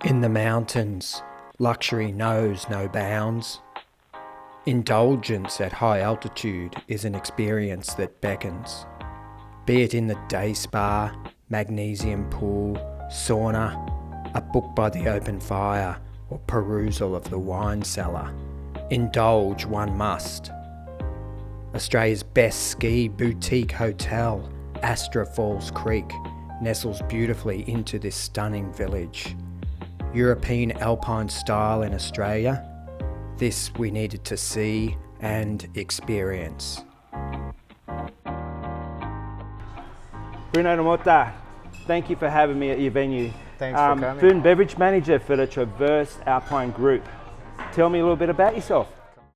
In the mountains, luxury knows no bounds. Indulgence at high altitude is an experience that beckons. Be it in the day spa, magnesium pool, sauna, a book by the open fire, or perusal of the wine cellar, indulge one must. Australia's best ski boutique hotel, Astra Falls Creek, nestles beautifully into this stunning village. European alpine style in Australia, this we needed to see and experience. Bruno Namota, thank you for having me at your venue. Thanks for coming. Food and beverage manager for the Traverse Alpine Group. Tell me a little bit about yourself.